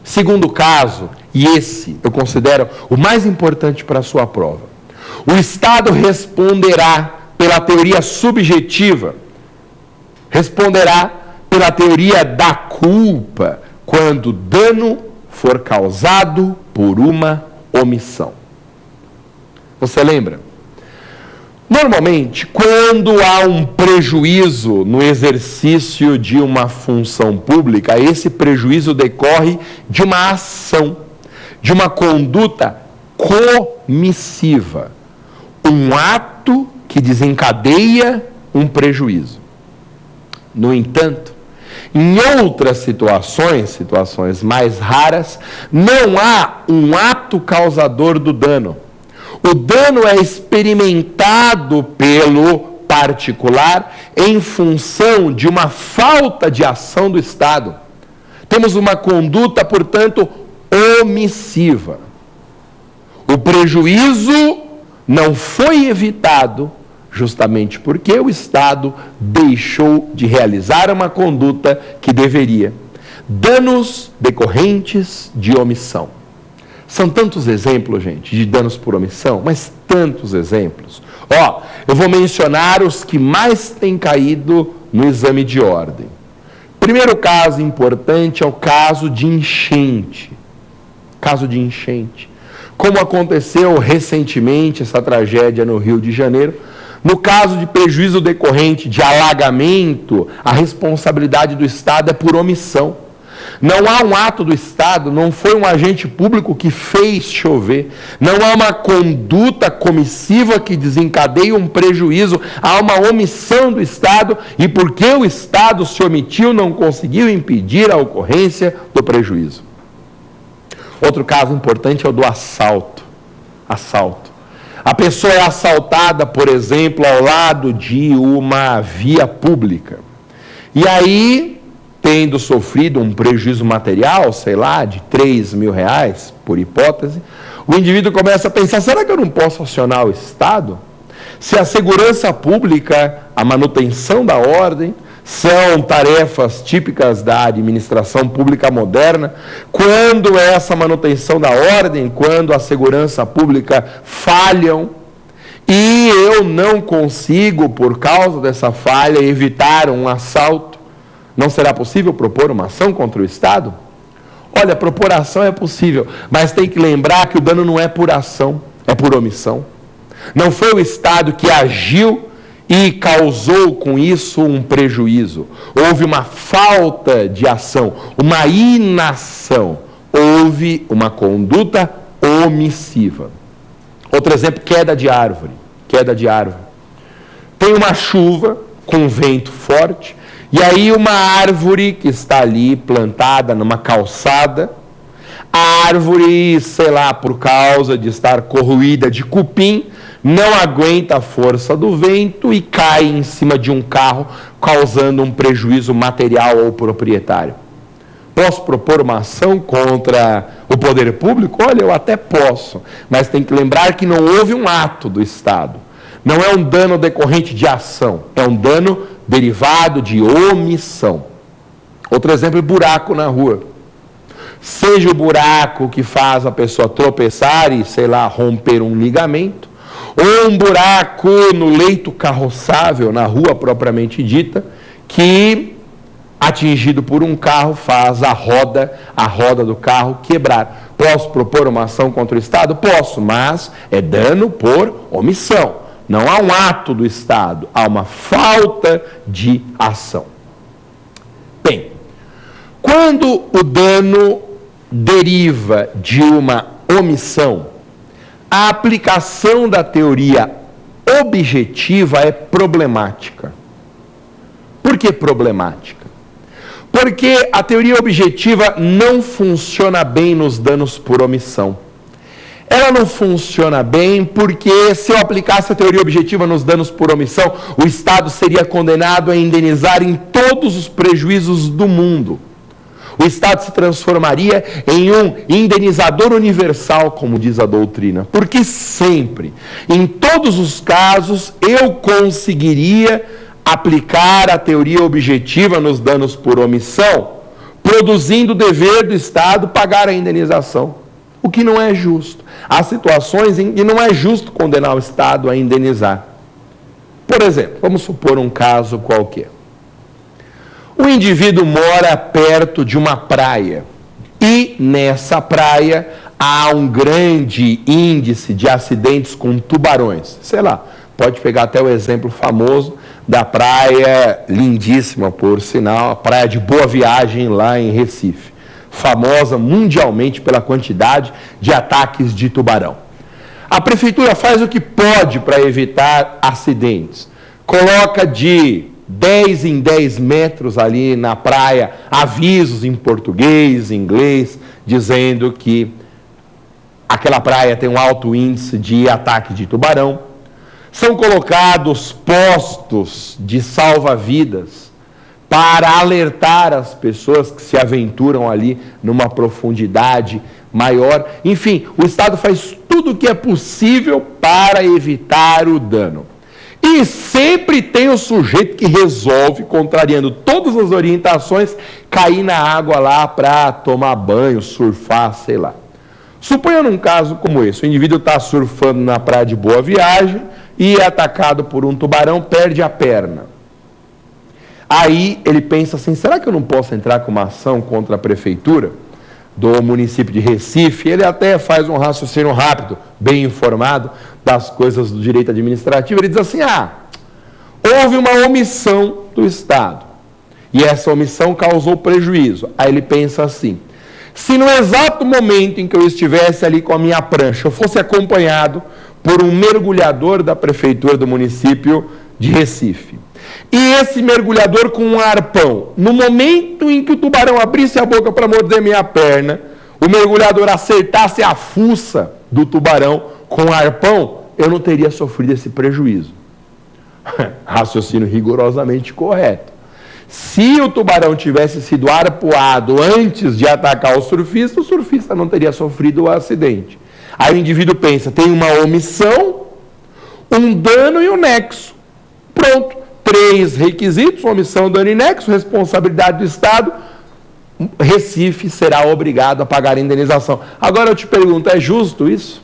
Segundo caso, e esse eu considero o mais importante para a sua prova, o Estado responderá pela teoria subjetiva, responderá pela teoria da culpa, quando dano for causado por uma omissão. Você lembra? Normalmente, quando há um prejuízo no exercício de uma função pública, esse prejuízo decorre de uma ação, de uma conduta comissiva, um ato que desencadeia um prejuízo. No entanto, em outras situações mais raras, não há um ato causador do dano. O dano é experimentado pelo particular em função de uma falta de ação do Estado. Temos uma conduta, portanto, omissiva. O prejuízo não foi evitado justamente porque o Estado deixou de realizar uma conduta que deveria. Danos decorrentes de omissão. São tantos exemplos, gente, de danos por omissão, mas tantos exemplos. Eu vou mencionar os que mais têm caído no exame de ordem. Primeiro caso importante é o caso de enchente. Caso de enchente. Como aconteceu recentemente essa tragédia no Rio de Janeiro, no caso de prejuízo decorrente de alagamento, a responsabilidade do Estado é por omissão. Não há um ato do Estado, não foi um agente público que fez chover. Não há uma conduta comissiva que desencadeia um prejuízo. Há uma omissão do Estado e porque o Estado se omitiu, não conseguiu impedir a ocorrência do prejuízo. Outro caso importante é o do assalto. A pessoa é assaltada, por exemplo, ao lado de uma via pública. E aí, tendo sofrido um prejuízo material, sei lá, de R$3.000, por hipótese, o indivíduo começa a pensar, será que eu não posso acionar o Estado? Se a segurança pública, a manutenção da ordem, são tarefas típicas da administração pública moderna, quando essa manutenção da ordem, quando a segurança pública falham, e eu não consigo, por causa dessa falha, evitar um assalto, não será possível propor uma ação contra o Estado? Olha, propor ação é possível, mas tem que lembrar que o dano não é por ação, é por omissão. Não foi o Estado que agiu e causou com isso um prejuízo. Houve uma falta de ação, uma inação. Houve uma conduta omissiva. Outro exemplo, queda de árvore. Tem uma chuva com vento forte, e aí uma árvore que está ali plantada numa calçada, a árvore, sei lá, por causa de estar corroída de cupim, não aguenta a força do vento e cai em cima de um carro, causando um prejuízo material ao proprietário. Posso propor uma ação contra o poder público? Olha, eu até posso, mas tem que lembrar que não houve um ato do Estado. Não é um dano decorrente de ação, é um dano derivado de omissão. Outro exemplo é buraco na rua. Seja o buraco que faz a pessoa tropeçar e, sei lá, romper um ligamento, ou um buraco no leito carroçável, na rua propriamente dita, que, atingido por um carro, faz a roda do carro quebrar. Posso propor uma ação contra o Estado? Posso, mas é dano por omissão. Não há um ato do Estado, há uma falta de ação. Bem, quando o dano deriva de uma omissão, a aplicação da teoria objetiva é problemática. Por que problemática? Porque a teoria objetiva não funciona bem nos danos por omissão. Ela não funciona bem porque, se eu aplicasse a teoria objetiva nos danos por omissão, o Estado seria condenado a indenizar em todos os prejuízos do mundo. O Estado se transformaria em um indenizador universal, como diz a doutrina. Porque sempre, em todos os casos, eu conseguiria aplicar a teoria objetiva nos danos por omissão, produzindo o dever do Estado pagar a indenização, o que não é justo. Há situações em que não é justo condenar o Estado a indenizar. Por exemplo, vamos supor um caso qualquer. O indivíduo mora perto de uma praia e nessa praia há um grande índice de acidentes com tubarões. Sei lá, pode pegar até o exemplo famoso da praia, lindíssima por sinal, a praia de Boa Viagem lá em Recife, famosa mundialmente pela quantidade de ataques de tubarão. A prefeitura faz o que pode para evitar acidentes. Coloca de 10 em 10 metros ali na praia avisos em português, em inglês, dizendo que aquela praia tem um alto índice de ataque de tubarão. São colocados postos de salva-vidas para alertar as pessoas que se aventuram ali numa profundidade maior. Enfim, o Estado faz tudo o que é possível para evitar o dano. E sempre tem o sujeito que resolve, contrariando todas as orientações, cair na água lá para tomar banho, surfar, sei lá. Suponha num caso como esse, o indivíduo está surfando na praia de Boa Viagem e é atacado por um tubarão, perde a perna. Aí ele pensa assim, será que eu não posso entrar com uma ação contra a prefeitura do município de Recife? Ele até faz um raciocínio rápido, bem informado das coisas do direito administrativo. Ele diz assim, houve uma omissão do Estado e essa omissão causou prejuízo. Aí ele pensa assim, se no exato momento em que eu estivesse ali com a minha prancha, eu fosse acompanhado por um mergulhador da prefeitura do município de Recife, e esse mergulhador com um arpão, no momento em que o tubarão abrisse a boca para morder minha perna, o mergulhador acertasse a fuça do tubarão com o arpão, eu não teria sofrido esse prejuízo. Raciocínio rigorosamente correto. Se o tubarão tivesse sido arpoado antes de atacar o surfista não teria sofrido o acidente. Aí o indivíduo pensa, tem uma omissão, um dano e um nexo. Pronto. 3 requisitos, omissão, dano e nexo, responsabilidade do Estado, Recife será obrigado a pagar a indenização. Agora eu te pergunto, é justo isso?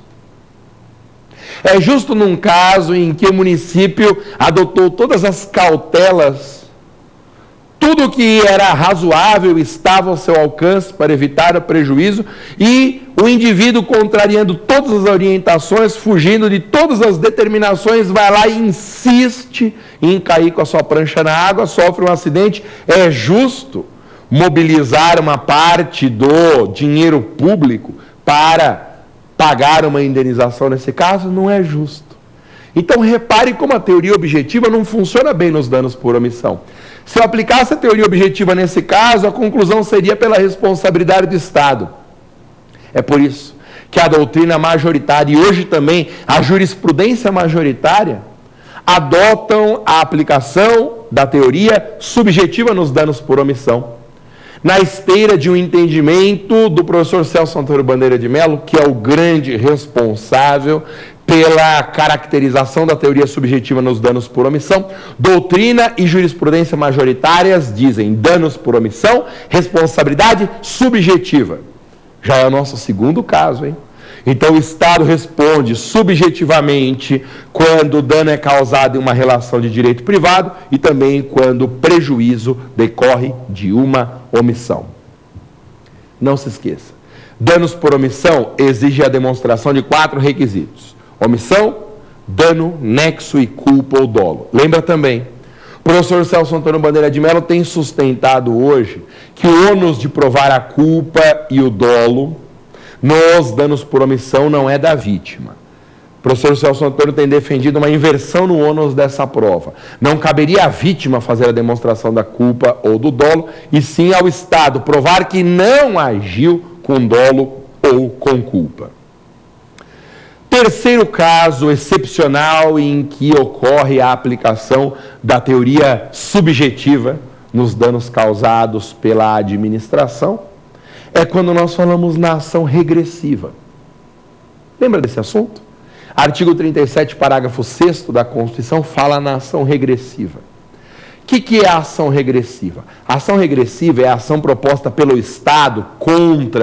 É justo num caso em que o município adotou todas as cautelas, tudo que era razoável estava ao seu alcance para evitar o prejuízo e o indivíduo, contrariando todas as orientações, fugindo de todas as determinações, vai lá e insiste em cair com a sua prancha na água, sofre um acidente? É justo mobilizar uma parte do dinheiro público para pagar uma indenização nesse caso? Não é justo. Então repare como a teoria objetiva não funciona bem nos danos por omissão. Se eu aplicasse a teoria objetiva nesse caso, a conclusão seria pela responsabilidade do Estado. É por isso que a doutrina majoritária e hoje também a jurisprudência majoritária adotam a aplicação da teoria subjetiva nos danos por omissão, na esteira de um entendimento do professor Celso Antônio Bandeira de Mello, que é o grande responsável pela caracterização da teoria subjetiva nos danos por omissão. Doutrina e jurisprudência majoritárias dizem danos por omissão, responsabilidade subjetiva. Já é o nosso segundo caso, hein? Então o Estado responde subjetivamente quando o dano é causado em uma relação de direito privado e também quando o prejuízo decorre de uma omissão. Não se esqueça, danos por omissão exige a demonstração de 4 requisitos: omissão, dano, nexo e culpa ou dolo. Lembra também, o professor Celso Antônio Bandeira de Mello tem sustentado hoje que o ônus de provar a culpa e o dolo nos danos por omissão não é da vítima. O professor Celso Antônio tem defendido uma inversão no ônus dessa prova. Não caberia à vítima fazer a demonstração da culpa ou do dolo, e sim ao Estado provar que não agiu com dolo ou com culpa. Terceiro caso excepcional em que ocorre a aplicação da teoria subjetiva nos danos causados pela administração é quando nós falamos na ação regressiva. Lembra desse assunto? Artigo 37, parágrafo 6º da Constituição fala na ação regressiva, O que é a ação regressiva? A ação regressiva é a ação proposta pelo Estado contra